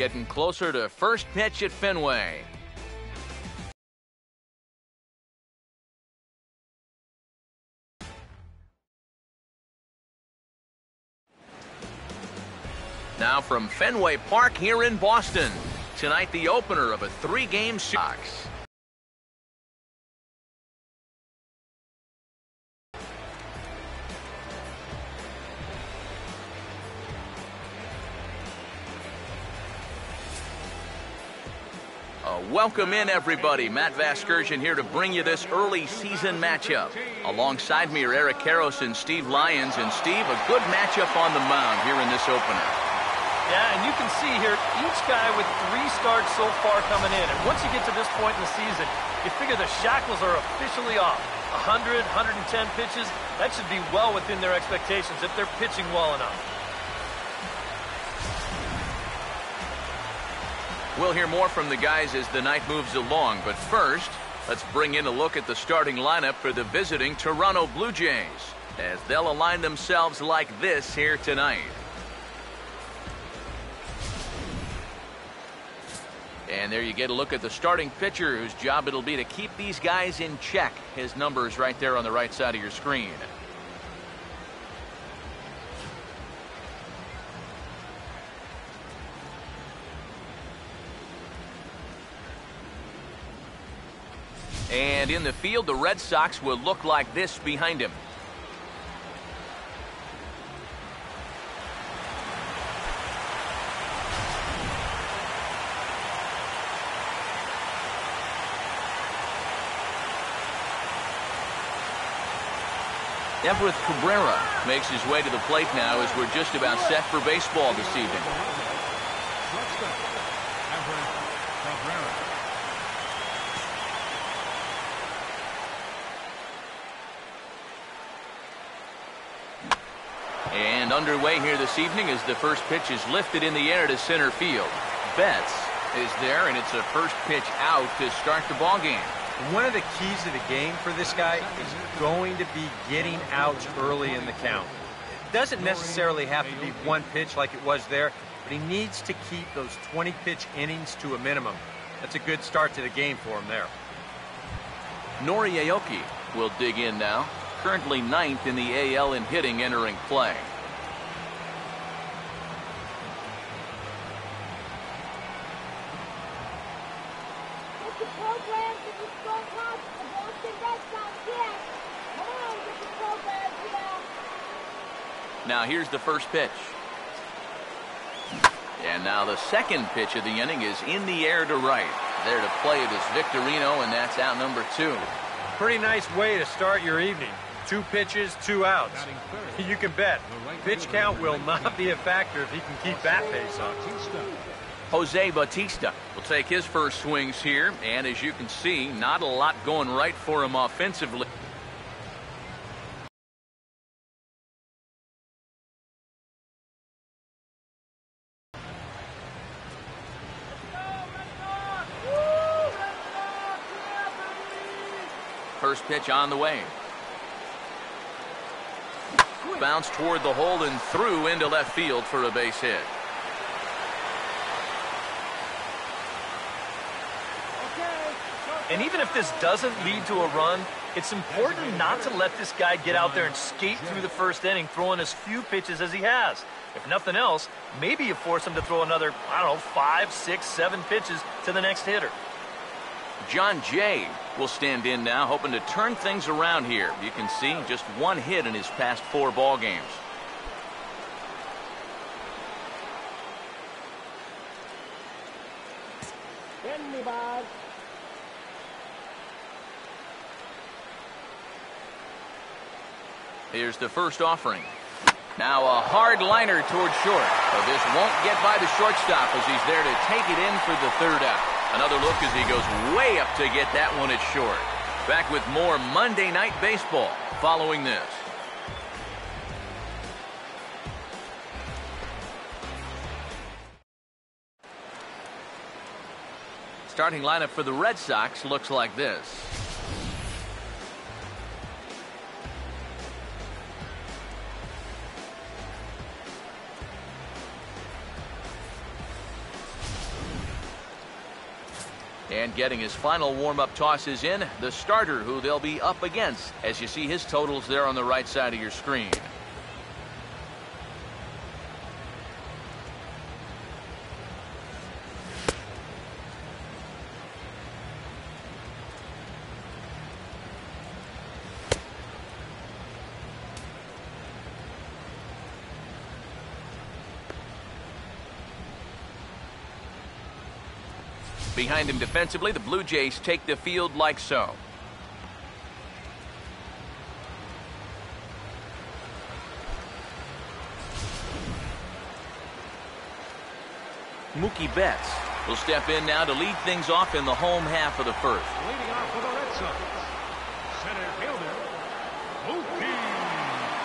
getting closer to first pitch at Fenway. Now from Fenway Park here in Boston. Tonight, the opener of a 3-game series. Welcome in, everybody. Matt Vasgersian here to bring you this early season matchup. Alongside me are Eric Karros and Steve Lyons. And Steve, a good matchup on the mound here in this opener. Yeah, and you can see here, each guy with 3 starts so far coming in. And once you get to this point in the season, you figure the shackles are officially off. 100, 110 pitches, that should be well within their expectations if they're pitching well enough. We'll hear more from the guys as the night moves along, but first, let's bring in a look at the starting lineup for the visiting Toronto Blue Jays, as they'll align themselves like this here tonight. And there you get a look at the starting pitcher, whose job it'll be to keep these guys in check. His number is right there on the right side of your screen. And in the field, the Red Sox will look like this behind him. Everett Cabrera makes his way to the plate now as we're just about set for baseball this evening. And underway here this evening as the first pitch is lifted in the air to center field. Betts is there, and it's a first pitch out to start the ball game. One of the keys of the game for this guy is going to be getting outs early in the count. It doesn't necessarily have to be one pitch like it was there, but he needs to keep those 20-pitch innings to a minimum. That's a good start to the game for him there. Nori Aoki will dig in now, currently 9th in the AL in hitting entering play. Now here's the first pitch. And now the second pitch of the inning is in the air to right. There to play it is Victorino, and that's out number 2. Pretty nice way to start your evening. 2 pitches, 2 outs. You can bet pitch count will not be a factor if he can keep that pace up. Jose Bautista will take his first swings here, and as you can see, not a lot going right for him offensively. First pitch on the way. Bounce toward the hole and through into left field for a base hit. And even if this doesn't lead to a run, it's important not to let this guy get out there and skate through the first inning, throwing as few pitches as he has. If nothing else, maybe you force him to throw another, 5, 6, 7 pitches to the next hitter. John Jay will stand in now, hoping to turn things around here. You can see just 1 hit in his past 4 ball games. Here's the first offering. Now a hard liner towards short. But this won't get by the shortstop as he's there to take it in for the 3rd out. Another look as he goes way up to get that one at short. Back with more Monday Night Baseball following this. Starting lineup for the Red Sox looks like this. And getting his final warm-up tosses in, the starter who they'll be up against, as you see his totals there on the right side of your screen. Behind him defensively, the Blue Jays take the field like so. Mookie Betts will step in now to lead things off in the home half of the first. Leading off for the Red Sox, center fielder, Mookie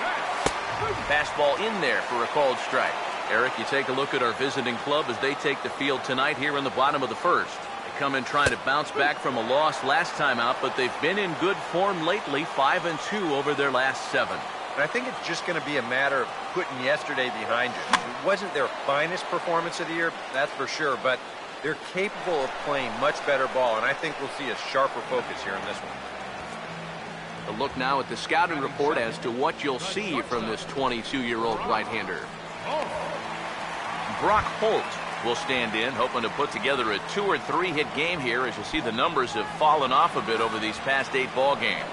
Betts. Fastball in there for a called strike. Eric, you take a look at our visiting club as they take the field tonight here in the bottom of the first. They come in trying to bounce back from a loss last time out, but they've been in good form lately, 5-2 over their last 7. And I think it's just going to be a matter of putting yesterday behind you. It wasn't their finest performance of the year, that's for sure, but they're capable of playing much better ball, and I think we'll see a sharper focus here in this one. A look now at the scouting report as to what you'll see from this 22-year-old right-hander. Brock Holt will stand in, hoping to put together a 2 or 3 hit game here, as you see the numbers have fallen off a bit over these past 8 ball games.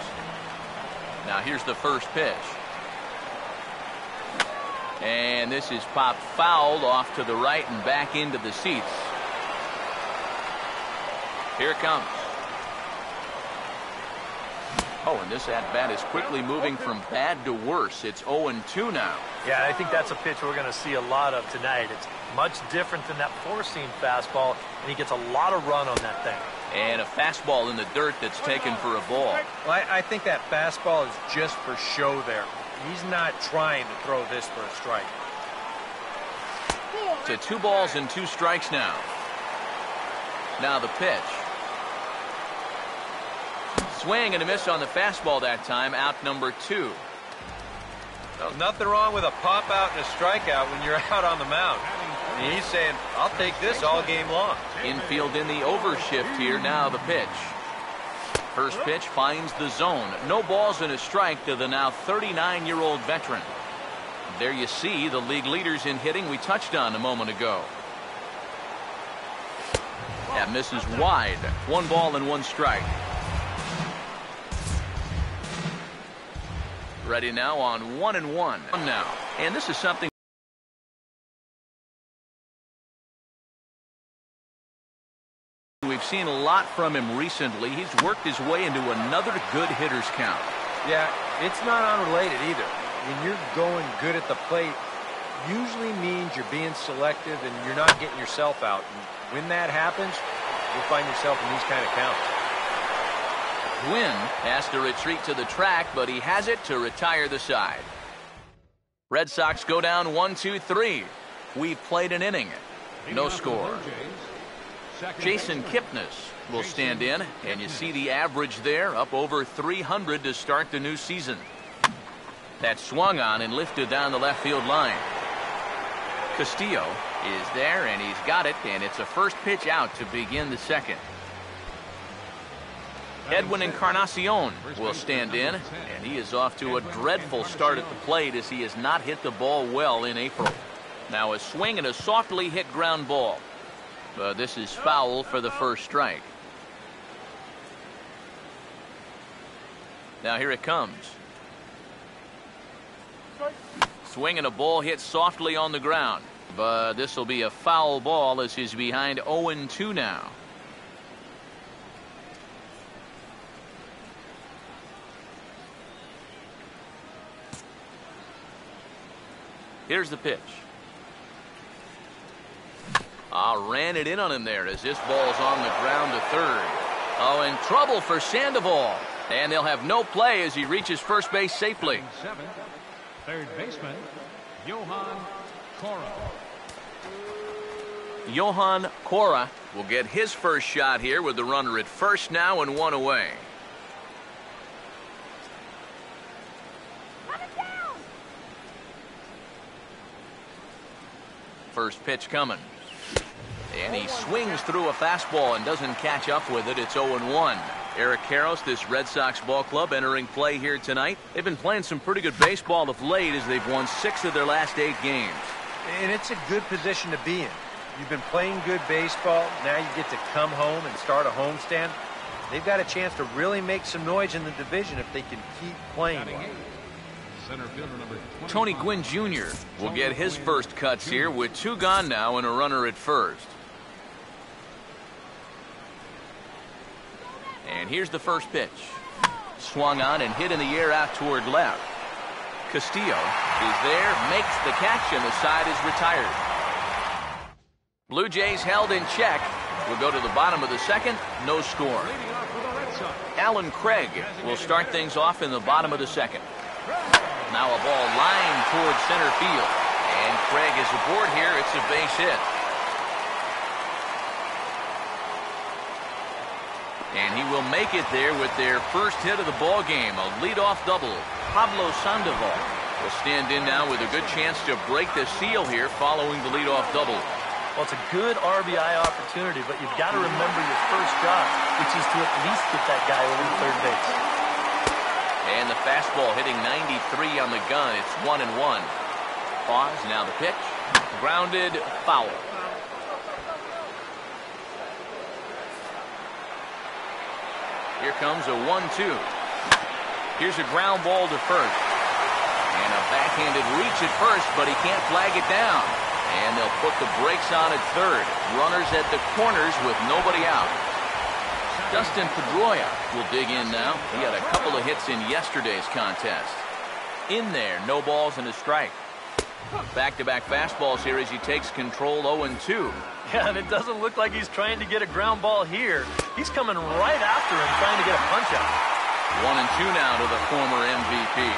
Now here's the first pitch. And this is popped fouled off to the right and back into the seats. Here it comes. Oh, and this at-bat is quickly moving from bad to worse. It's 0-2 now. Yeah, I think that's a pitch we're going to see a lot of tonight. It's much different than that four-seam fastball, and he gets a lot of run on that thing. And a fastball in the dirt that's taken for a ball. Well, I think that fastball is just for show there. He's not trying to throw this for a strike. To 2 balls and 2 strikes now. Now the pitch. Swing and a miss on the fastball that time, out number 2. Well, nothing wrong with a pop out and a strikeout when you're out on the mound. And he's saying, I'll take this all game long. Infield in the overshift here. Now the pitch. First pitch finds the zone. No balls and a strike to the now 39-year-old veteran. There you see the league leaders in hitting we touched on a moment ago. That misses wide. 1 ball and 1 strike. Ready now on 1-1 now. And this is something we've seen a lot from him recently. He's worked his way into another good hitter's count. Yeah, it's not unrelated either. When you're going good at the plate, usually means you're being selective and you're not getting yourself out. And when that happens, you'll find yourself in these kind of counts. Gwynn has to retreat to the track, but he has it to retire the side. Red Sox go down 1-2-3. We played an inning. No score. Jason Kipnis will stand in, and you see the average there, up over 300 to start the new season. That swung on and lifted down the left field line. Castillo is there, and he's got it, and it's a first pitch out to begin the second. Edwin Encarnacion will stand in, and he is off to a dreadful start at the plate as he has not hit the ball well in April. Now a swing and a softly hit ground ball. But this is foul for the first strike. Now here it comes. Swing and a ball hit softly on the ground. But this will be a foul ball as he's behind 0-2 now. Here's the pitch. Ran it in on him there as this ball's on the ground to third. Oh, in trouble for Sandoval. And they'll have no play as he reaches first base safely. Third baseman, Johan Cora. Johan Cora will get his first shot here with the runner at first now and 1 away. First pitch coming. And he swings through a fastball and doesn't catch up with it. It's 0-1. Eric Karros, this Red Sox ball club, entering play here tonight. They've been playing some pretty good baseball of late as they've won 6 of their last 8 games. And it's a good position to be in. You've been playing good baseball. Now you get to come home and start a homestand. They've got a chance to really make some noise in the division if they can keep playing well. Center fielder number 25. Tony Gwynn Jr. will get his first cuts here with 2 gone now and a runner at first. And here's the first pitch. Swung on and hit in the air out toward left. Castillo is there, makes the catch, and the side is retired. Blue Jays held in check. We'll go to the bottom of the second. No score. Leading off for the Red Sox. Alan Craig will start things off in the bottom of the second. Now a ball lined towards center field. And Craig is aboard here. It's a base hit. And he will make it there with their first hit of the ball game, a leadoff double. Pablo Sandoval will stand in now with a good chance to break the seal here following the leadoff double. Well, it's a good RBI opportunity, but you've got to remember your first job, which is to at least get that guy over to third base. And the fastball hitting 93 on the gun. It's 1-1. Pause, now the pitch. Grounded, foul. Here comes a 1-2. Here's a ground ball to first. And a backhanded reach at first, but he can't flag it down. And they'll put the brakes on at third. Runners at the corners with nobody out. Dustin Pedroia will dig in now. He had a couple of hits in yesterday's contest. In there, no balls and a strike. Back-to-back fastballs here as he takes control 0-2. Yeah, and it doesn't look like he's trying to get a ground ball here. He's coming right after him, trying to get a punch out. 1-2 now to the former MVP.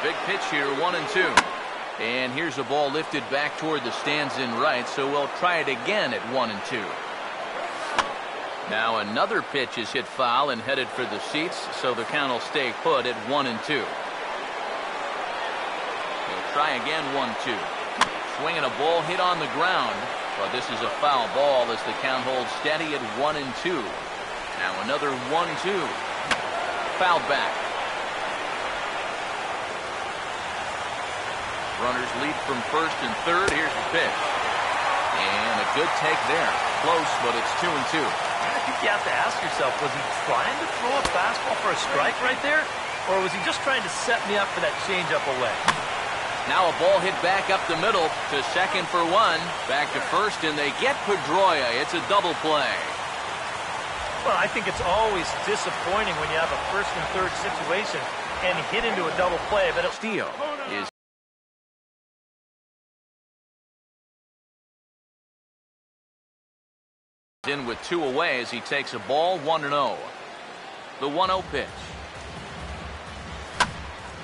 Big pitch here, 1-2. And here's a ball lifted back toward the stands in right, so we'll try it again at 1-2. Now another pitch is hit foul and headed for the seats, so the count will stay put at 1-2. He'll try again, 1-2. Swinging a ball hit on the ground, but this is a foul ball as the count holds steady at 1-2. Now another 1-2. Fouled back. Runners lead from first and third. Here's the pitch. And a good take there. Close, but it's 2-2. I think you have to ask yourself, was he trying to throw a fastball for a strike right there? Or was he just trying to set me up for that changeup away? Now a ball hit back up the middle to second for 1. Back to first, and they get Pedroia. It's a double play. Well, I think it's always disappointing when you have a first and third situation and hit into a double play. But Castillo is in with 2 away as he takes a ball, 1-0. The 1-0 pitch.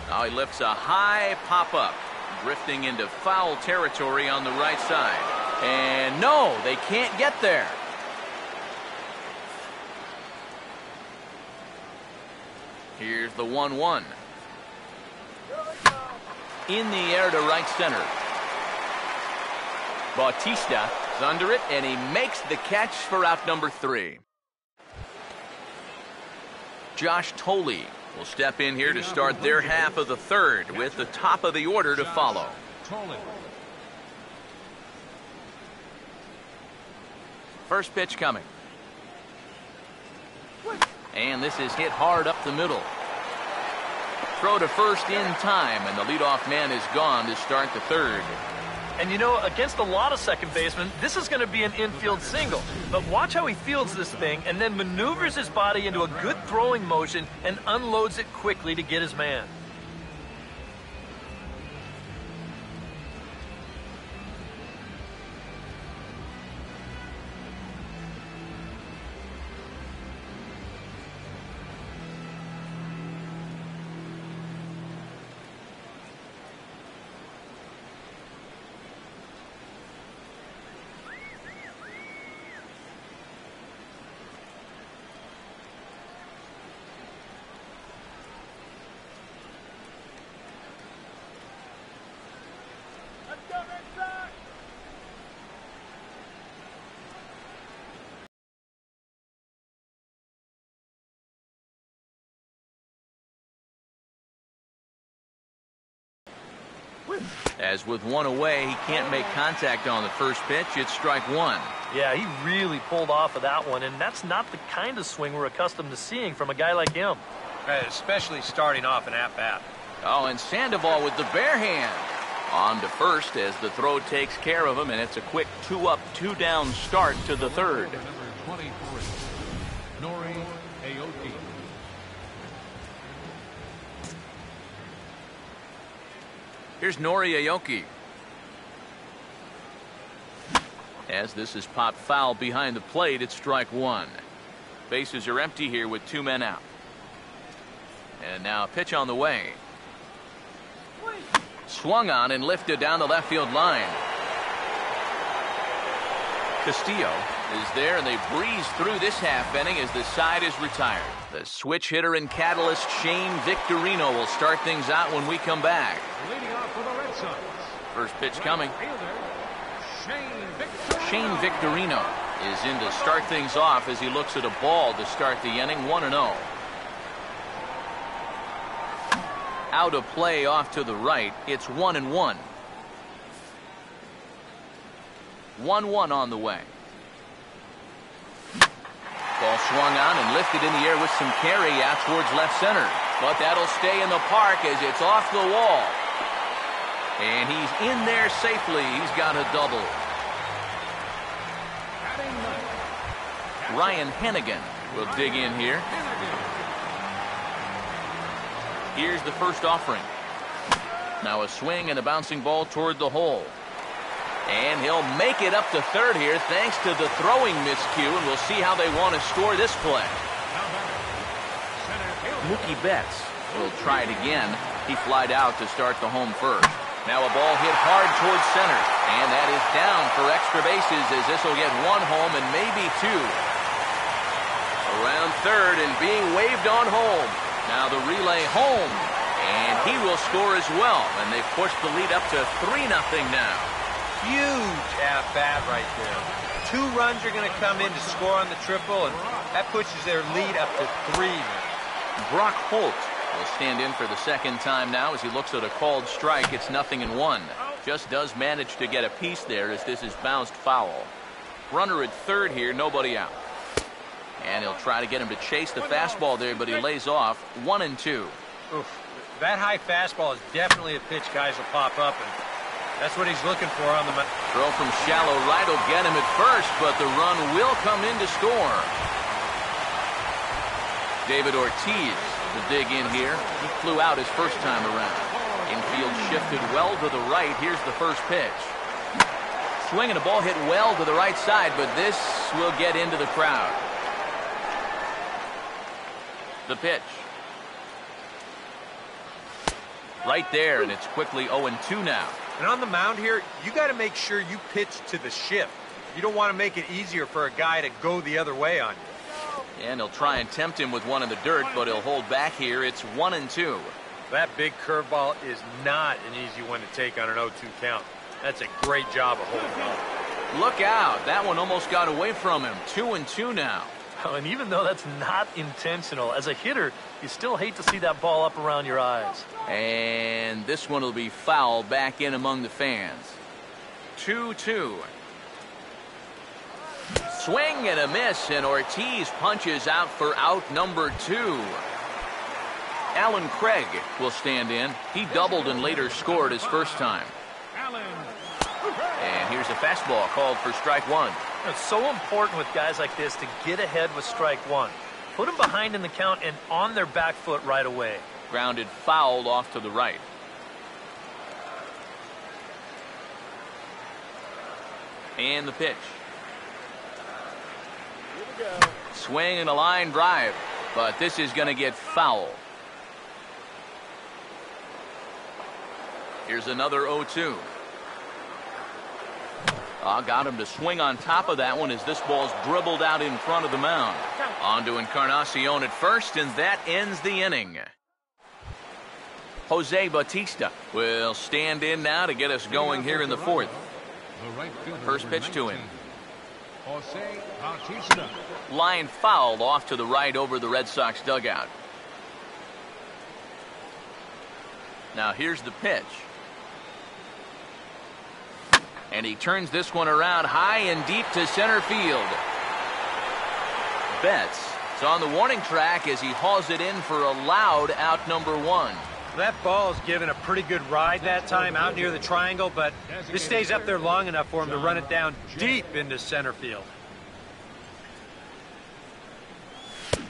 Now he lifts a high pop-up, drifting into foul territory on the right side. And no, they can't get there. Here's the 1-1. In the air to right center. Bautista is under it, and he makes the catch for out number 3. Josh Thole will step in here to start their half of the third with the top of the order to follow. First pitch coming. And this is hit hard up the middle. Throw to first in time, and the leadoff man is gone to start the third. And you know, against a lot of second basemen, this is going to be an infield single. But watch how he fields this thing and then maneuvers his body into a good throwing motion and unloads it quickly to get his man. As with one away, he can't make contact on the first pitch. It's strike one. Yeah, he really pulled off of that one, and that's not the kind of swing we're accustomed to seeing from a guy like him. Especially starting off an at-bat. Oh, and Sandoval with the bare hand. On to first as the throw takes care of him, and it's a quick 2-up, 2-down start to the third. Number 23, Nori Aoki. Here's Nori Aoki. As this is popped foul behind the plate, it's strike one. Bases are empty here with 2 men out. And now a pitch on the way. Swung on and lifted down the left field line. Castillo is there, and they breeze through this half inning as the side is retired. The switch hitter and catalyst Shane Victorino will start things out when we come back. Leading off for the Red Sox. First pitch coming. Fielder, Shane Victorino is in to start things off as he looks at a ball to start the inning, 1-0. Out of play off to the right. It's 1-1. 1-1 on the way. Ball swung on and lifted in the air with some carry out towards left center. But that'll stay in the park as it's off the wall. And he's in there safely. He's got a double. Ryan Hennigan will dig in here. Here's the first offering. Now a swing and a bouncing ball toward the hole. And he'll make it up to third here thanks to the throwing miscue, and we'll see how they want to score this play. Mookie Betts will try it again. He flied out to start the home first. Now a ball hit hard towards center, and that is down for extra bases as this will get 1 home and maybe 2. Around third and being waved on home. Now the relay home, and he will score as well, and they've pushed the lead up to 3-0 now. Huge at-bat right there. 2 runs are going to come in to score on the triple, and that pushes their lead up to 3 now. Brock Holt will stand in for the second time now as he looks at a called strike. It's 0-1. Just does manage to get a piece there as this is bounced foul. Runner at third here, nobody out. And he'll try to get him to chase the fastball there, but he lays off. 1-2. Oof. That high fastball is definitely a pitch guys will pop up, and that's what he's looking for on the mound. Throw from shallow right will get him at first, but the run will come in to score. David Ortiz will dig in here. He flew out his first time around. Infield shifted well to the right. Here's the first pitch. Swing and a ball hit well to the right side, but this will get into the crowd. The pitch. Right there, and it's quickly 0-2 now. And on the mound here, you got to make sure you pitch to the shift. You don't want to make it easier for a guy to go the other way on you. And he'll try and tempt him with one in the dirt, but he'll hold back here. It's 1-2. That big curveball is not an easy one to take on an 0-2 count. That's a great job of holding on. Look out. That one almost got away from him. 2-2 now. Oh, and even though that's not intentional, as a hitter, you still hate to see that ball up around your eyes. And this one will be foul back in among the fans. 2-2. Swing and a miss, and Ortiz punches out for out number 2. Alan Craig will stand in. He doubled and later scored his first time. And here's a fastball called for strike one. It's so important with guys like this to get ahead with strike one. Put them behind in the count and on their back foot right away. Grounded foul off to the right. And the pitch. Here we go. Swing and a line drive, but this is going to get foul. Here's another 0-2. Got him to swing on top of that one as this ball's dribbled out in front of the mound. On to Encarnacion at first, and that ends the inning. Jose Bautista will stand in now to get us going here in the fourth. First pitch to him. Jose Bautista. Line fouled off to the right over the Red Sox dugout. Now here's the pitch. And he turns this one around high and deep to center field. Betts is on the warning track as he hauls it in for a loud out number 1. That ball is given a pretty good ride that time out near the triangle, but this stays up there long enough for him to run it down deep into center field.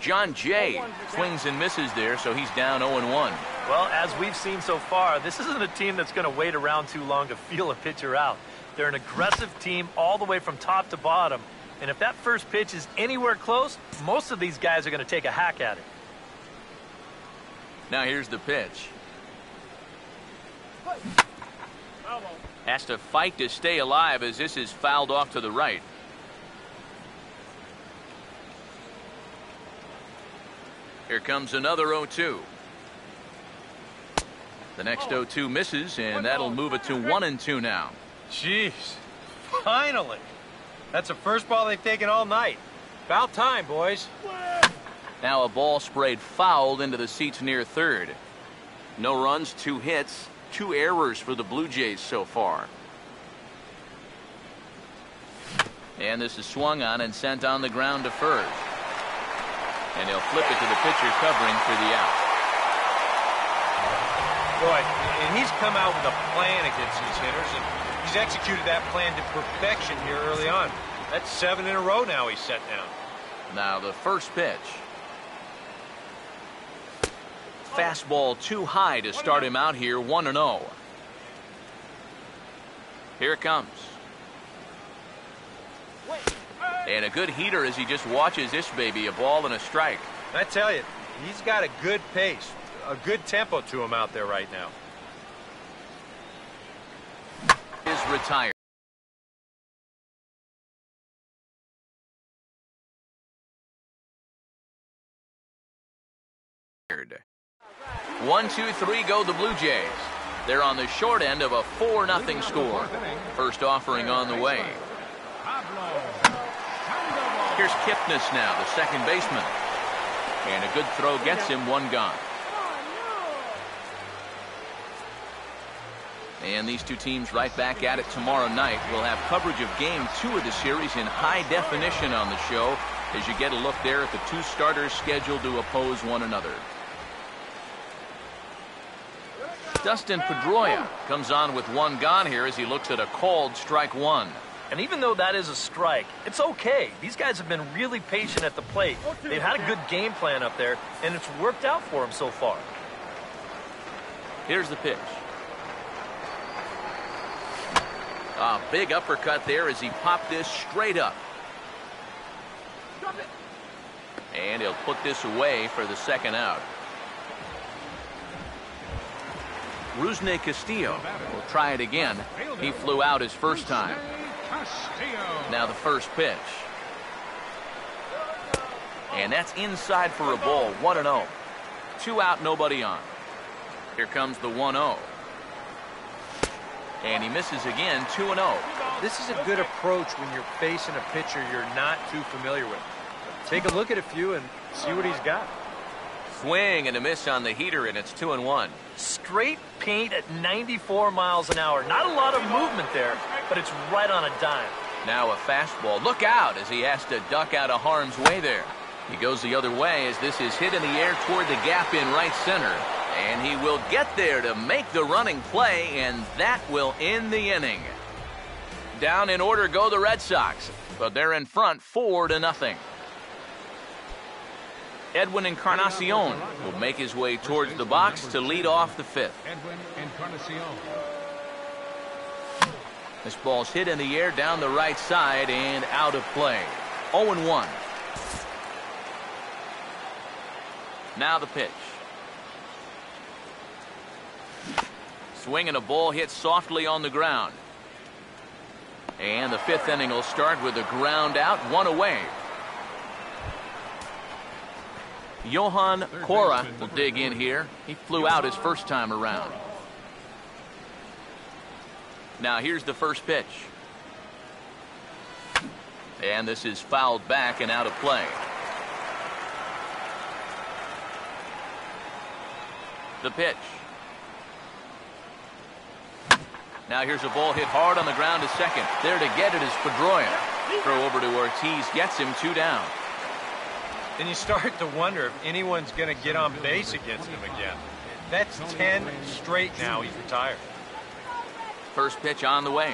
John Jay swings and misses there, so he's down 0-1. Well, as we've seen so far, this isn't a team that's going to wait around too long to feel a pitcher out. They're an aggressive team all the way from top to bottom. And if that first pitch is anywhere close, most of these guys are going to take a hack at it. Now here's the pitch. Has to fight to stay alive as this is fouled off to the right. Here comes another 0-2. The next 0-2 misses, and that'll move it to 1-2 now. Jeez, finally. That's the first ball they've taken all night. About time, boys. Now a ball sprayed fouled into the seats near third. No runs, 2 hits, 2 errors for the Blue Jays so far. And this is swung on and sent on the ground to first. And he'll flip it to the pitcher covering for the out. Boy, and he's come out with a plan against these hitters, and he's executed that plan to perfection here early on. That's 7 in a row now he's set down. Now the first pitch. Fastball too high to start him out here, 1-0. Here it comes. And a good heater as he just watches this baby, a ball and a strike. I tell you, he's got a good pace, a good tempo to him out there right now. Is retired. One, two, three go the Blue Jays. They're on the short end of a 4-0 score. First offering on the way. Here's Kipnis now, the second baseman. And a good throw gets him, 1 gone. And these two teams right back at it tomorrow night. We'll have coverage of Game 2 of the series in high definition on the show as you get a look there at the 2 starters scheduled to oppose one another. Dustin Pedroia comes on with 1 gone here as he looks at a called strike 1. And even though that is a strike, it's okay. These guys have been really patient at the plate. They've had a good game plan up there, and it's worked out for them so far. Here's the pitch. A big uppercut there as he popped this straight up. And he'll put this away for the second out. Rusney Castillo will try it again. He flew out his first time. Now the first pitch. And that's inside for a ball, 1-0. 2 out, nobody on. Here comes the 1-0. And he misses again, 2-0. This is a good approach when you're facing a pitcher you're not too familiar with. Take a look at a few and see what he's got. Swing and a miss on the heater, and it's 2-1. Straight paint at 94 miles an hour. Not a lot of movement there, but it's right on a dime. Now a fastball. Look out as he has to duck out of harm's way there. He goes the other way as this is hit in the air toward the gap in right center. And he will get there to make the running play, and that will end the inning. Down in order go the Red Sox, but they're in front 4-0. Edwin Encarnacion will make his way towards the box to lead off the 5th. Edwin Encarnacion. This ball's hit in the air down the right side and out of play. 0-1. Now the pitch. Swing and a ball hit softly on the ground. And the 5th inning will start with a ground out, 1 away. Johan Cora will dig in here. He flew out his first time around. Now here's the first pitch. And this is fouled back and out of play. The pitch. Now here's a ball hit hard on the ground to second. There to get it is Pedroia. Throw over to Ortiz, gets him 2 down. Then you start to wonder if anyone's going to get on base against him again. That's 10 straight now he's retired. First pitch on the way.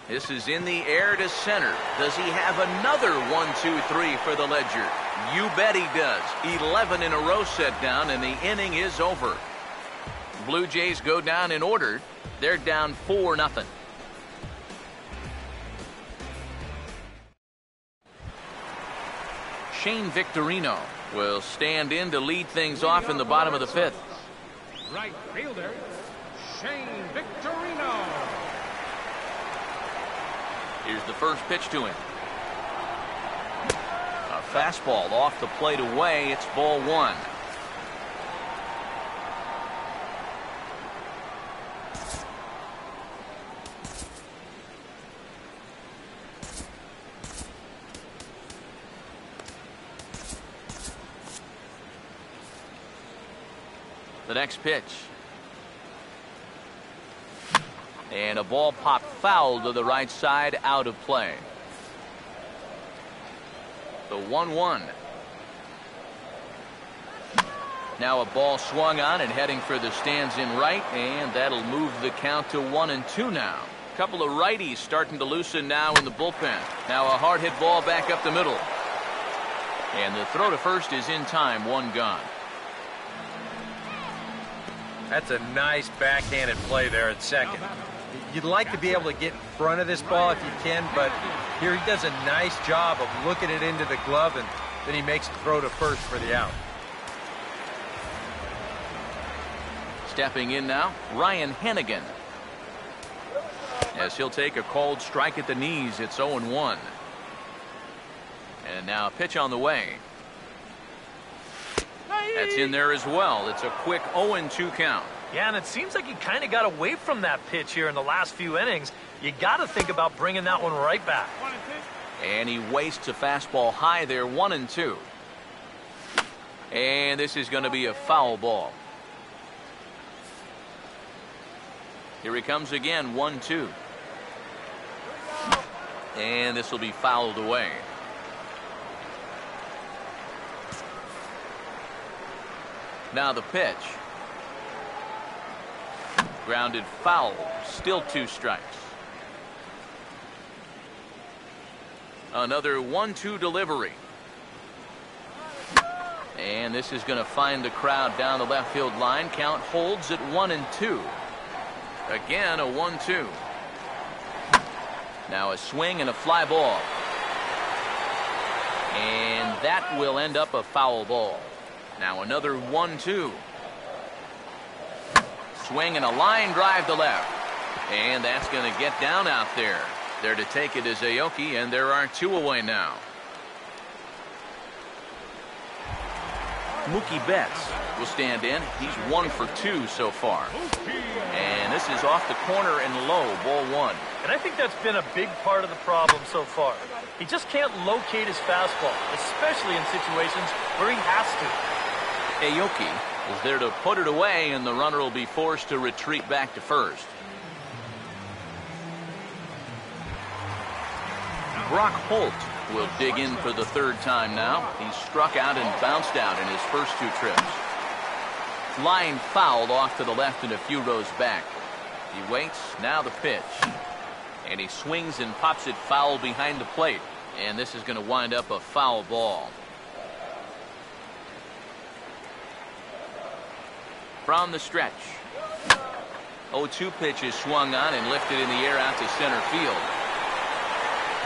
This is in the air to center. Does he have another 1-2-3 for the Ledger? You bet he does. 11 in a row set down, and the inning is over. Blue Jays go down in order. They're down 4-0. Shane Victorino will stand in to lead things off in the bottom of the 5th. Right fielder, Shane Victorino. Here's the first pitch to him. A fastball off the plate away. It's ball 1. The next pitch. And a ball popped foul to the right side, out of play. The 1-1. Now a ball swung on and heading for the stands in right, and that'll move the count to 1-2 now. A couple of righties starting to loosen now in the bullpen. Now a hard hit ball back up the middle. And the throw to first is in time, 1 gone. That's a nice backhanded play there at second. You'd like to be able to get in front of this ball if you can, but here he does a nice job of looking it into the glove, and then he makes the throw to first for the out. Stepping in now, Ryan Hennigan. As he'll take a called strike at the knees, it's 0-1. And now a pitch on the way. That's in there as well. It's a quick 0-2 count. Yeah, and it seems like he kind of got away from that pitch here in the last few innings. You got to think about bringing that one right back. And he wastes a fastball high there, 1-2. And this is going to be a foul ball. Here he comes again, 1-2. And this will be fouled away. Now the pitch. Grounded foul. Still 2 strikes. Another 1-2 delivery. And this is going to find the crowd down the left field line. Count holds at 1-2. Again a 1-2. Now a swing and a fly ball. And that will end up a foul ball. Now another 1-2. Swing and a line drive to left. And that's going to get down out there. There to take it is Aoki, and there are 2 away now. Mookie Betts will stand in. He's 1 for 2 so far. And this is off the corner and low, ball 1. And I think that's been a big part of the problem so far. He just can't locate his fastball, especially in situations where he has to. Aoki is there to put it away, and the runner will be forced to retreat back to first. Brock Holt will dig in for the 3rd time now. He's struck out and bounced out in his first 2 trips. Line fouled off to the left and a few rows back. He waits. Now the pitch. And he swings and pops it foul behind the plate. And this is going to wind up a foul ball. From the stretch. 0-2 pitch is swung on and lifted in the air out to center field.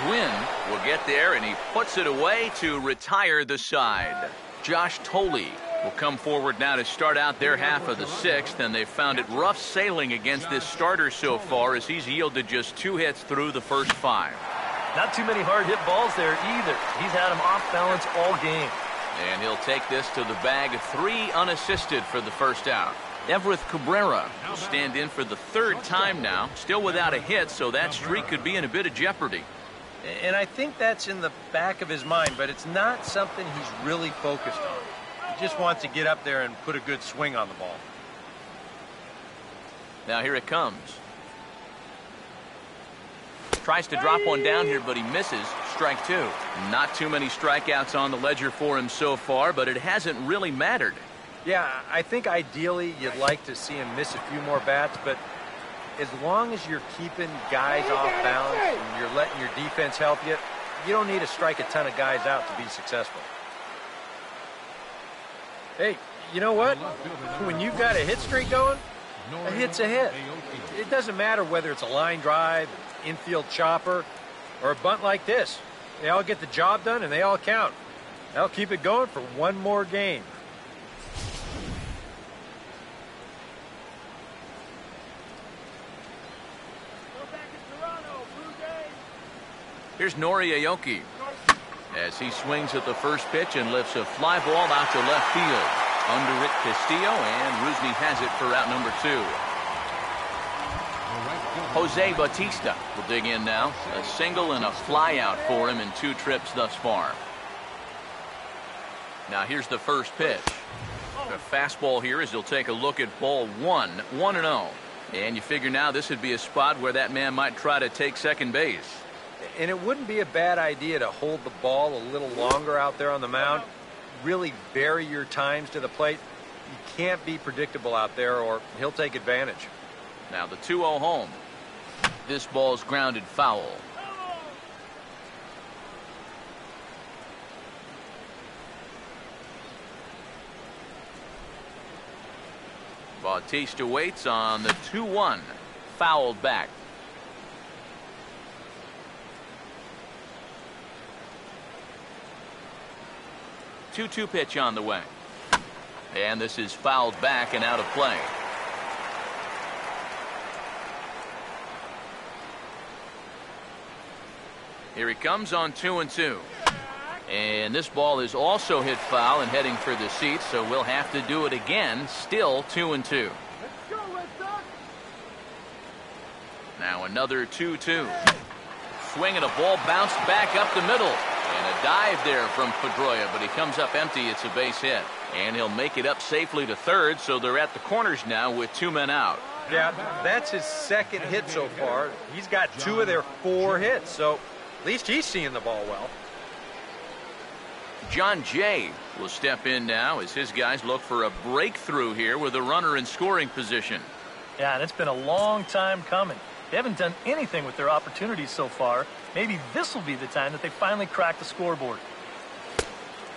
Gwynn will get there, and he puts it away to retire the side. Josh Thole will come forward now to start out their half of the 6th, and they've found it rough sailing against this starter so far as he's yielded just 2 hits through the first 5. Not too many hard hit balls there either. He's had him off balance all game. And he'll take this to the bag. 3 unassisted for the first out. Everett Cabrera will stand in for the 3rd time now. Still without a hit, so that streak could be in a bit of jeopardy. And I think that's in the back of his mind, but it's not something he's really focused on. He just wants to get up there and put a good swing on the ball. Now here it comes. Tries to drop one down here, but he misses. Strike two. Not too many strikeouts on the ledger for him so far, but it hasn't really mattered. Yeah, I think ideally you'd like to see him miss a few more bats, but as long as you're keeping guys off balance and you're letting your defense help you, you don't need to strike a ton of guys out to be successful. Hey, you know what? When you've got a hit streak going, a hit's a hit. It doesn't matter whether it's a line drive, infield chopper, or a bunt like this. They all get the job done and they all count. They'll keep it going for one more game. Here's Nori Aoki as he swings at the first pitch and lifts a fly ball out to left field. Under it, Castillo, and Rusney has it for out number 2. Jose Bautista will dig in now. A single and a fly out for him in 2 trips thus far. Now here's the first pitch. A fastball here as he'll take a look at ball 1, 1-0. And you figure now this would be a spot where that man might try to take second base. And it wouldn't be a bad idea to hold the ball a little longer out there on the mound. Really vary your times to the plate. You can't be predictable out there or he'll take advantage. Now the 2-0 home. This ball's grounded foul. Bautista waits on the 2-1. Fouled back. 2-2 pitch on the way. And this is fouled back and out of play. Here he comes on 2-2. And this ball is also hit foul and heading for the seats, so we'll have to do it again. Still 2-2. Now another 2-2. Swinging a ball bounced back up the middle. And a dive there from Pedroia, but he comes up empty. It's a base hit. And he'll make it up safely to third, so they're at the corners now with 2 men out. Yeah, that's his second hit so far. He's got 2 of their 4 hits, so at least he's seeing the ball well. John Jay will step in now as his guys look for a breakthrough here with a runner in scoring position. Yeah, and it's been a long time coming. They haven't done anything with their opportunities so far. Maybe this will be the time that they finally crack the scoreboard.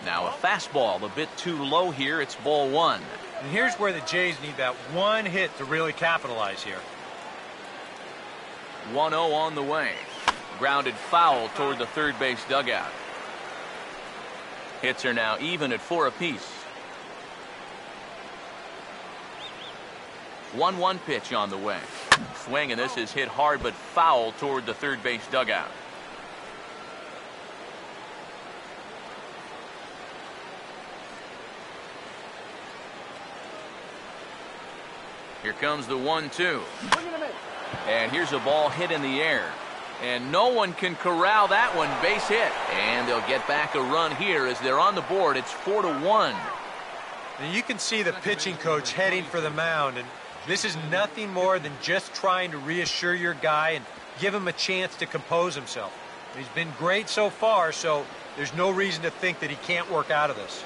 Now a fastball a bit too low here. It's ball 1. And here's where the Jays need that one hit to really capitalize here. 1-0 on the way. Grounded foul toward the third base dugout. Hits are now even at 4 apiece. 1-1 pitch on the way. Swing, and this is hit hard but foul toward the third base dugout. Here comes the 1-2. And here's a ball hit in the air. And no one can corral that one. Base hit. And they'll get back a run here as they're on the board. It's 4-1. And you can see the pitching coach heading for the mound. And this is nothing more than just trying to reassure your guy and give him a chance to compose himself. He's been great so far, so there's no reason to think that he can't work out of this.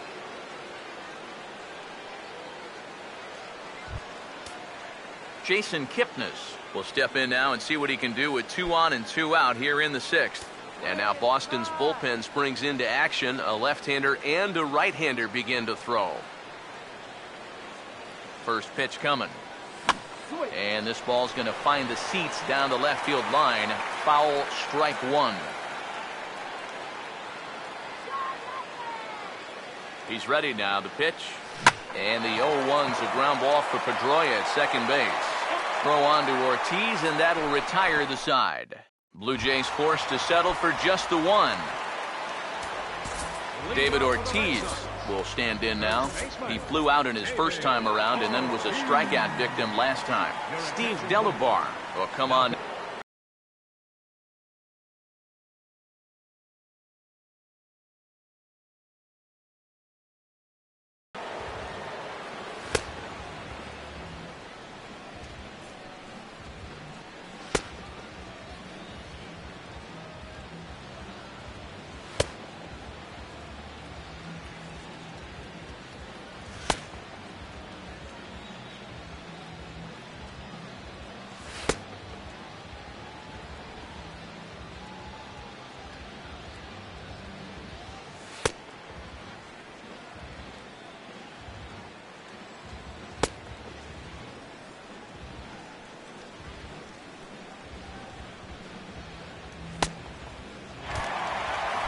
Jason Kipnis will step in now and see what he can do with 2 on and 2 out here in the 6th. And now Boston's bullpen springs into action. A left-hander and a right-hander begin to throw. First pitch coming. And this ball's going to find the seats down the left field line. Foul, strike 1. He's ready now. The pitch. And the 0-1's a ground ball for Pedroia at second base. Throw on to Ortiz, and that'll retire the side. Blue Jays forced to settle for just the 1. David Ortiz will stand in now. He flew out in his first time around and then was a strikeout victim last time. Steve Delabar will come on.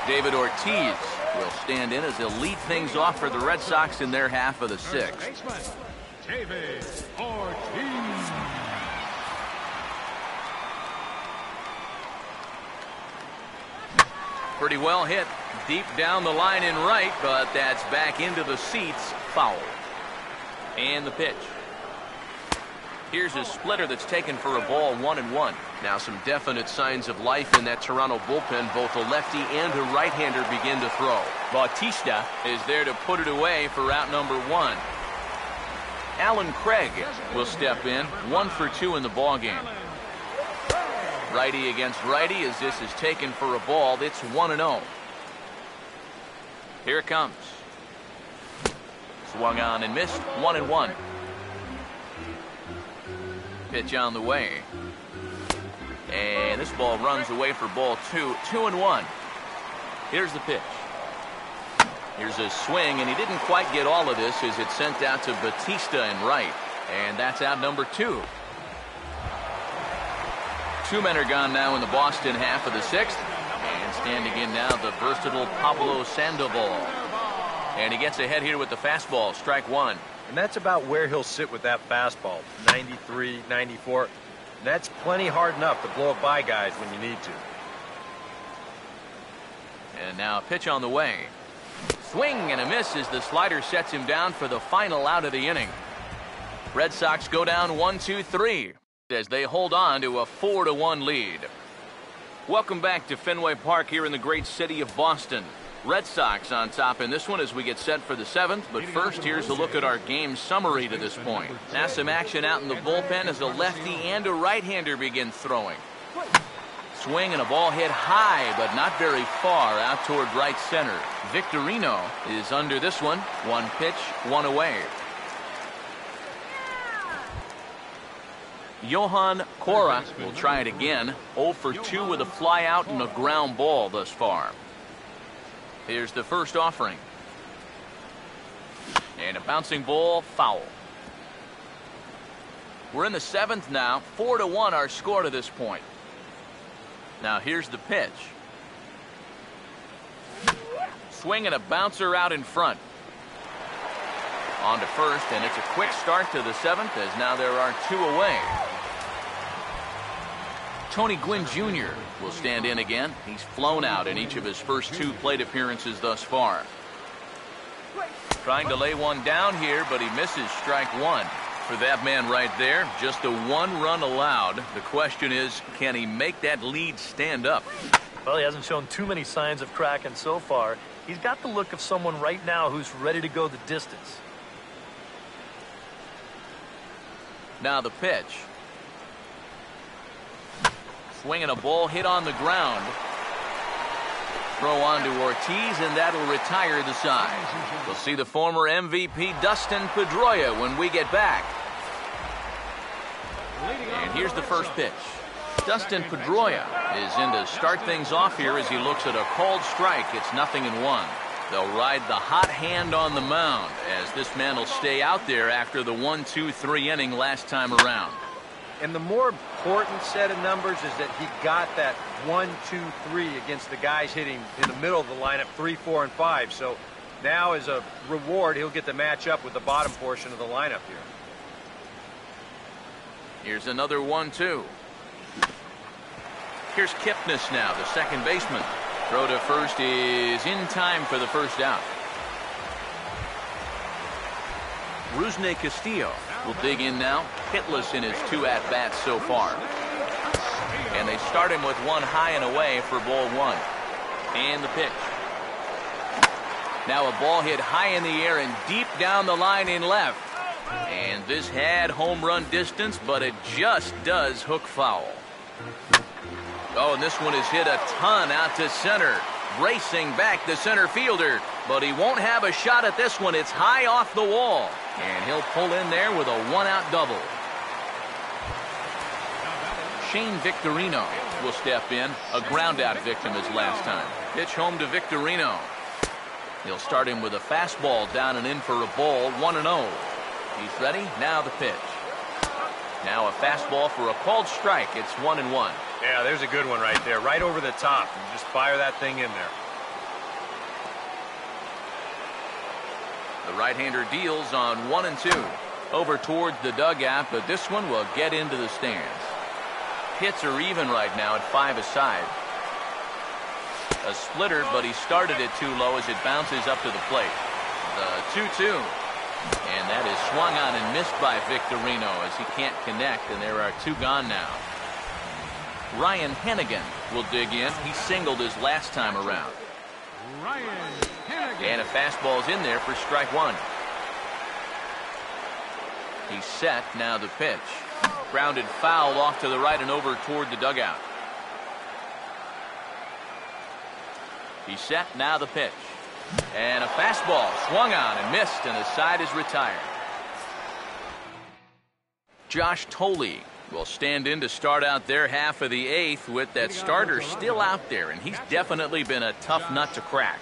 David Ortiz will stand in as he'll lead things off for the Red Sox in their half of the sixth. Baseman, David Ortiz. Pretty well hit deep down the line in right, but that's back into the seats. Foul. And the pitch. Here's a splitter that's taken for a ball, 1-1. Now some definite signs of life in that Toronto bullpen. Both a lefty and a right-hander begin to throw. Bautista is there to put it away for out number 1. Alan Craig will step in, 1 for 2 in the ballgame. Righty against righty as this is taken for a ball. It's 1-0. Here it comes. Swung on and missed, 1-1. Pitch on the way. And this ball runs away for ball 2. 2-1. Here's the pitch. Here's a swing, and he didn't quite get all of this as it's sent out to Bautista in right. And that's out number 2. 2 men are gone now in the Boston half of the sixth. And standing in now, the versatile Pablo Sandoval. And he gets ahead here with the fastball, strike 1. And that's about where he'll sit with that fastball, 93, 94. And that's plenty hard enough to blow it by guys when you need to. And now a pitch on the way. Swing and a miss as the slider sets him down for the final out of the inning. Red Sox go down 1-2-3 as they hold on to a 4-1 lead. Welcome back to Fenway Park here in the great city of Boston. Red Sox on top in this one as we get set for the 7th. But first, here's a look at our game summary to this point. Now some action out in the bullpen as a lefty and a right-hander begin throwing. Swing and a ball hit high, but not very far out toward right center. Victorino is under this one. 1 pitch, 1 away. Johan Cora will try it again. 0 for 2 with a fly out and a ground ball thus far. Here's the first offering. And a bouncing ball, foul. We're in the 7th now. 4-1 our score to this point. Now here's the pitch. Swing and a bouncer out in front. On to first, and it's a quick start to the 7th as now there are 2 away. Tony Gwynn Jr. will stand in again. He's flown out in each of his first 2 plate appearances thus far. Trying to lay one down here, but he misses, strike 1. For that man right there, just the 1 run allowed. The question is, can he make that lead stand up? Well, he hasn't shown too many signs of cracking so far. He's got the look of someone right now who's ready to go the distance. Now the pitch. Swinging a ball hit on the ground. Throw on to Ortiz, and that'll retire the side. We'll see the former MVP Dustin Pedroia when we get back. And here's the first pitch. Dustin Pedroia is in to start things off here as he looks at a called strike. It's 0-1. They'll ride the hot hand on the mound as this man will stay out there after the 1-2-3 inning last time around. And the more important set of numbers is that he got that 1, 2, 3 against the guys hitting in the middle of the lineup, 3, 4, and 5. So now as a reward, he'll get to match up with the bottom portion of the lineup here. Here's another 1-2. Here's Kipnis now, the second baseman. Throw to first is in time for the first out. Rusney Castillo will dig in now, hitless in his 2 at-bats so far. And they start him with 1 high and away for ball 1. And the pitch. Now a ball hit high in the air and deep down the line in left. And this had home run distance, but it just does hook foul. Oh, and this one is hit a ton out to center. Racing back the center fielder, but he won't have a shot at this one. It's high off the wall, and he'll pull in there with a 1-out double. Shane Victorino will step in, a ground-out victim as last time. Pitch home to Victorino. He'll start him with a fastball down and in for a ball, 1-0. He's ready, now the pitch. Now a fastball for a called strike. It's 1-1. Yeah, there's a good one right there, right over the top. You just fire that thing in there. The right-hander deals on 1-2. Over towards the dugout, but this one will get into the stands. Hits are even right now at 5 aside. A splitter, but he started it too low as it bounces up to the plate. The 2-2. And that is swung on and missed by Victorino as he can't connect, and there are 2 gone now. Ryan Hennigan will dig in. He singled his last time around. Ryan Hennigan. And a fastball's in there for strike 1. He's set. Now the pitch. Grounded foul off to the right and over toward the dugout. He's set. Now the pitch. And a fastball swung on and missed, and the side is retired. Josh Thole will stand in to start out their half of the 8th with that starter still out there, and he's definitely been a tough nut to crack.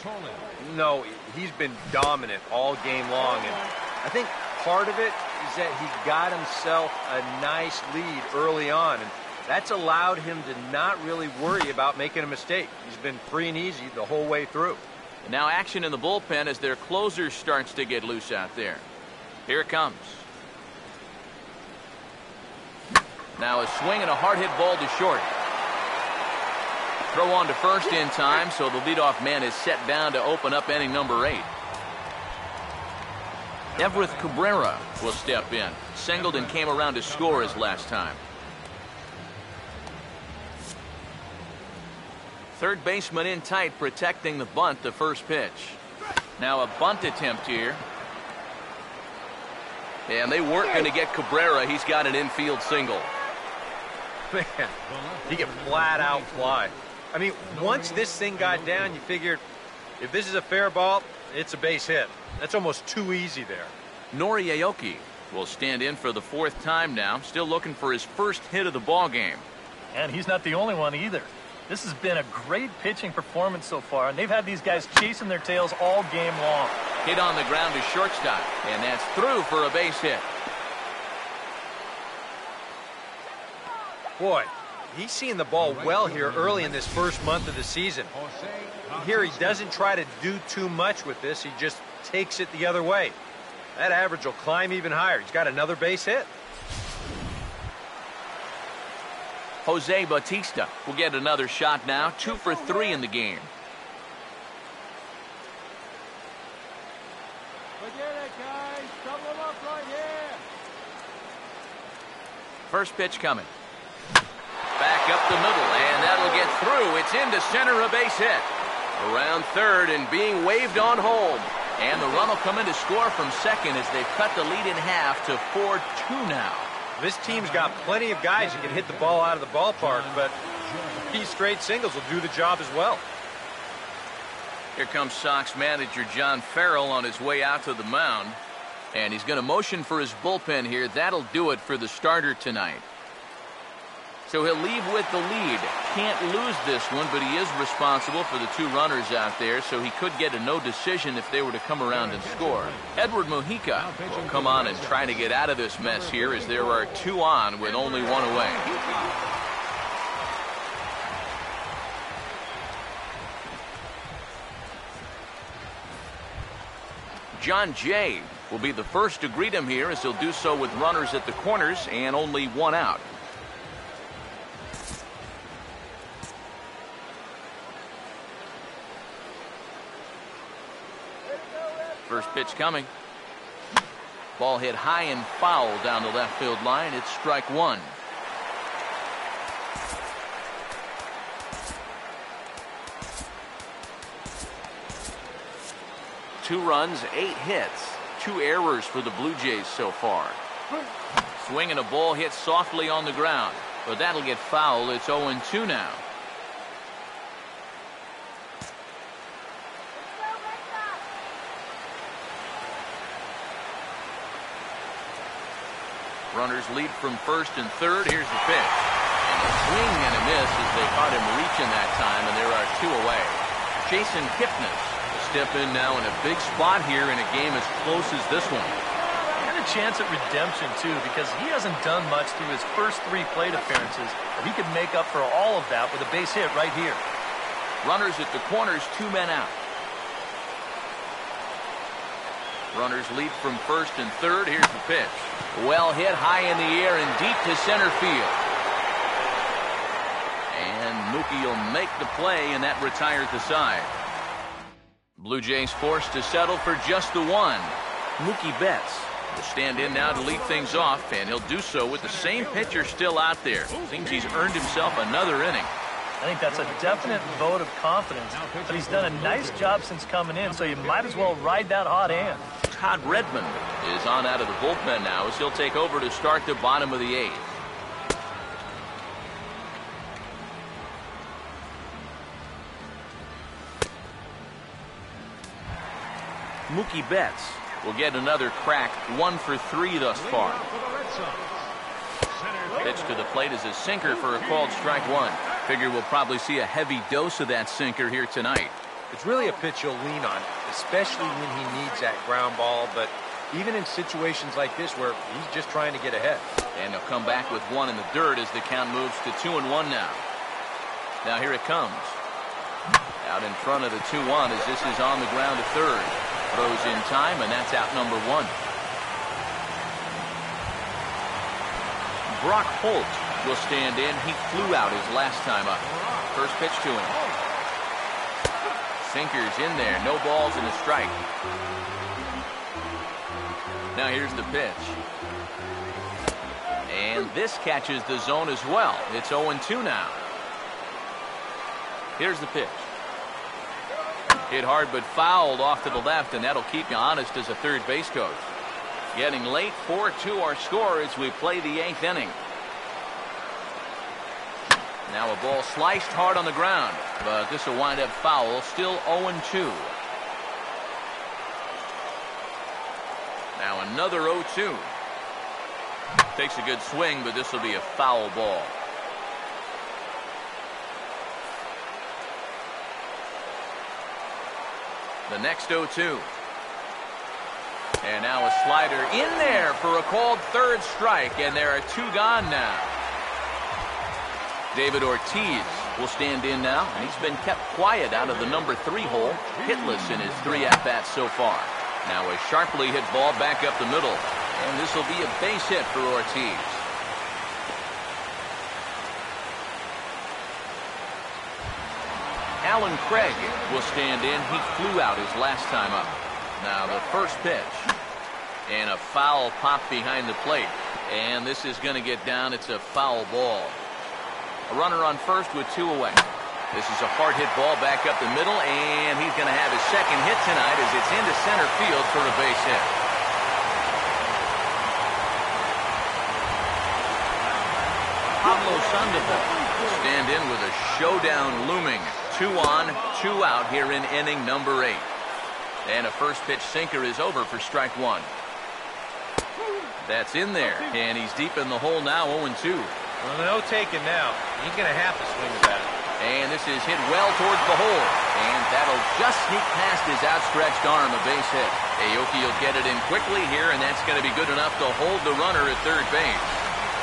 No, he's been dominant all game long, and I think part of it is that he got himself a nice lead early on, and that's allowed him to not really worry about making a mistake. He's been free and easy the whole way through. And now action in the bullpen as their closer starts to get loose out there. Here it comes. Now a swing and a hard hit ball to short. Throw on to first in time, so the leadoff man is set down to open up inning number 8. Everth Cabrera will step in. Singled and came around to score his last time. Third baseman in tight, protecting the bunt, the first pitch. Now a bunt attempt here. And they weren't going to get Cabrera. He's got an infield single. Man, he can flat out fly. I mean, once this thing got down, you figured if this is a fair ball, it's a base hit. That's almost too easy there. Nori Aoki will stand in for the 4th time now, still looking for his first hit of the ball game. And he's not the only one either. This has been a great pitching performance so far, and they've had these guys chasing their tails all game long. Hit on the ground to shortstop, and that's through for a base hit. Boy, he's seeing the ball well here early in this first month of the season. Here he doesn't try to do too much with this. He just takes it the other way. That average will climb even higher. He's got another base hit. Jose Bautista will get another shot now. 2 for 3 in the game. First pitch coming. Back up the middle, and that'll get through. It's into center, a base hit. Around third and being waved on home. And the run will come in to score from second as they've cut the lead in half to 4-2 now. This team's got plenty of guys who can hit the ball out of the ballpark, but these straight singles will do the job as well. Here comes Sox manager John Farrell on his way out to the mound. And he's going to motion for his bullpen here. That'll do it for the starter tonight. So he'll leave with the lead. Can't lose this one, but he is responsible for the 2 runners out there, so he could get a no decision if they were to come around and score. Edward Mujica will come on and try to get out of this mess here as there are 2 on with only 1 away. John Jay will be the first to greet him here as he'll do so with runners at the corners and only 1 out. First pitch coming. Ball hit high and foul down the left field line. It's strike 1. Two runs, 8 hits, 2 errors for the Blue Jays so far. Swinging a ball hit softly on the ground, but that'll get foul. It's 0-2 now. Runners lead from first and third. Here's the pitch. And a swing and a miss as they caught him reaching that time, and there are 2 away. Jason Kipnis will step in now in a big spot here in a game as close as this one. And a chance at redemption, too, because he hasn't done much through his first 3 plate appearances, but he could make up for all of that with a base hit right here. Runners at the corners, 2 men out. Runners leap from first and third. Here's the pitch. Well hit high in the air and deep to center field. And Mookie will make the play, and that retires the side. Blue Jays forced to settle for just the one. Mookie Betts will stand in now to lead things off, and he'll do so with the same pitcher still out there. Seems he's earned himself another inning. I think that's a definite vote of confidence, but he's done a nice job since coming in, so you might as well ride that hot hand. Todd Redmond is on out of the bullpen now as he'll take over to start the bottom of the eighth. Mookie Betts will get another crack, 1 for 3 thus far. Pitch to the plate is a sinker for a called strike one. Figure we'll probably see a heavy dose of that sinker here tonight. It's really a pitch you'll lean on, especially when he needs that ground ball, but even in situations like this where he's just trying to get ahead. And he'll come back with one in the dirt as the count moves to 2-1 now. Now here it comes. Out in front of the 2-1 as this is on the ground to third. Throws in time, and that's out number 1. Brock Holt will stand in. He flew out his last time up. First pitch to him. Sinker's in there. No balls and a strike. Now here's the pitch. And this catches the zone as well. It's 0-2 now. Here's the pitch. Hit hard but fouled off to the left, and that'll keep you honest as a third base coach. Getting late, 4-2 our score as we play the 8th inning. Now a ball sliced hard on the ground, but this will wind up foul. Still 0-2. Now another 0-2. Takes a good swing, but this will be a foul ball. The next 0-2. And now a slider in there for a called third strike, and there are 2 gone now. David Ortiz will stand in now, and he's been kept quiet out of the number 3 hole, hitless in his 3 at-bats so far. Now a sharply hit ball back up the middle, and this will be a base hit for Ortiz. Alan Craig will stand in. He flew out his last time up. Now the first pitch. And a foul pop behind the plate. And this is going to get down. It's a foul ball. A runner on first with 2 away. This is a hard hit ball back up the middle. And he's going to have his second hit tonight as it's into center field for a base hit. Pablo Sandoval will stand in with a showdown looming. 2 on, 2 out here in inning number 8. And a first pitch sinker is over for strike 1. That's in there, and he's deep in the hole now, 0-2. Well, no taking now. He's going to have to swing at it. And this is hit well towards the hole, and that'll just sneak past his outstretched arm, a base hit. Aoki will get it in quickly here, and that's going to be good enough to hold the runner at third base.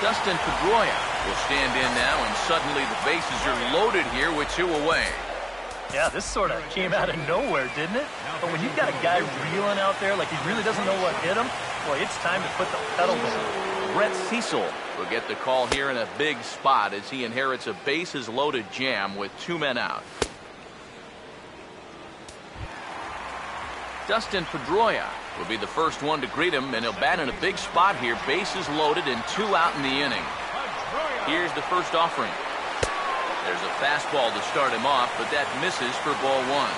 Dustin Pedroia will stand in now, and suddenly the bases are loaded here with 2 away. Yeah, this sort of came out of nowhere, didn't it? But when you've got a guy reeling out there like he really doesn't know what hit him, boy, it's time to put the pedal down. Brett Cecil will get the call here in a big spot as he inherits a bases-loaded jam with 2 men out. Dustin Pedroia will be the first one to greet him, and he'll bat in a big spot here. Bases loaded and 2 out in the inning. Here's the first offering. There's a fastball to start him off, but that misses for ball 1.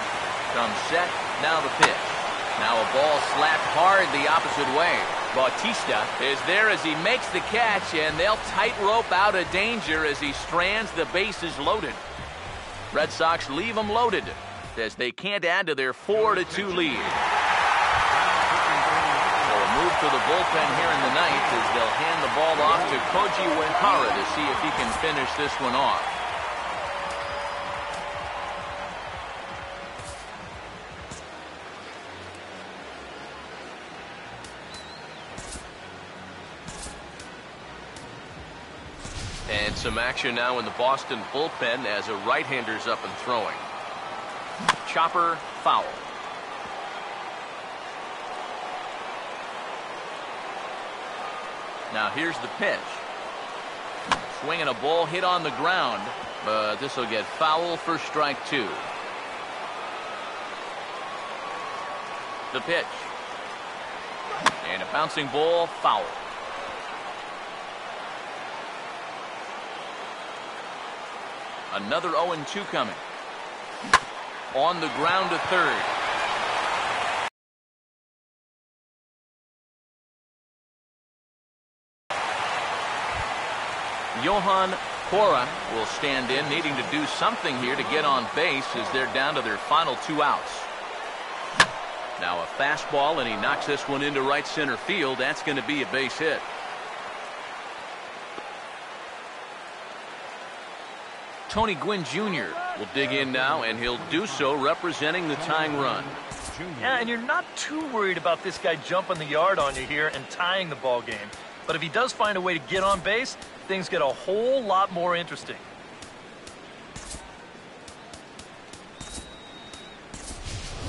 Comes set, now the pitch. Now a ball slapped hard the opposite way. Bautista is there as he makes the catch, and they'll tightrope out of danger as he strands the bases loaded. Red Sox leave them loaded as they can't add to their 4-2 lead. So a move to the bullpen here in the ninth as they'll hand the ball off to Koji Uehara to see if he can finish this one off. And some action now in the Boston bullpen as a right-hander's up and throwing. Chopper foul. Now here's the pitch. Swinging a ball hit on the ground, but this will get foul for strike 2. The pitch. And a bouncing ball, foul. Another 0-2 coming. On the ground to third. Johan Cora will stand in, needing to do something here to get on base as they're down to their final 2 outs. Now a fastball, and he knocks this one into right center field. That's going to be a base hit. Tony Gwynn Jr. will dig in now, and he'll do so representing the tying run. Yeah, and you're not too worried about this guy jumping the yard on you here and tying the ball game. But if he does find a way to get on base, things get a whole lot more interesting.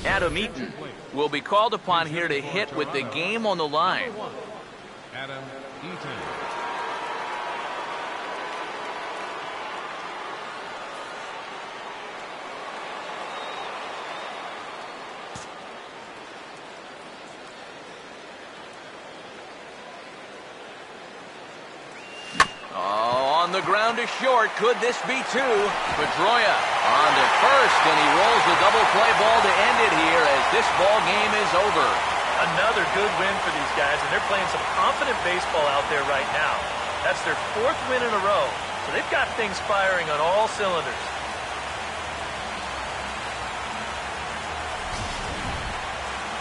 Adam Eaton will be called upon here to hit with the game on the line. Adam Eaton. On the ground to short. Could this be 2? Pedroia on to first, and he rolls the double play ball to end it here as this ball game is over. Another good win for these guys, and they're playing some confident baseball out there right now. That's their 4th win in a row, so they've got things firing on all cylinders.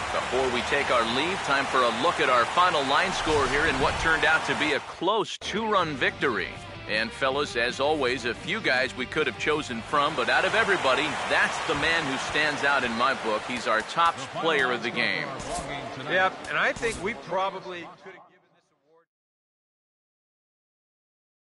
Before we take our leave, time for a look at our final line score here in what turned out to be a close 2-run victory. And fellas, as always, a few guys we could have chosen from, but out of everybody, that's the man who stands out in my book. He's our top player of the game. Yeah, and I think we probably could have...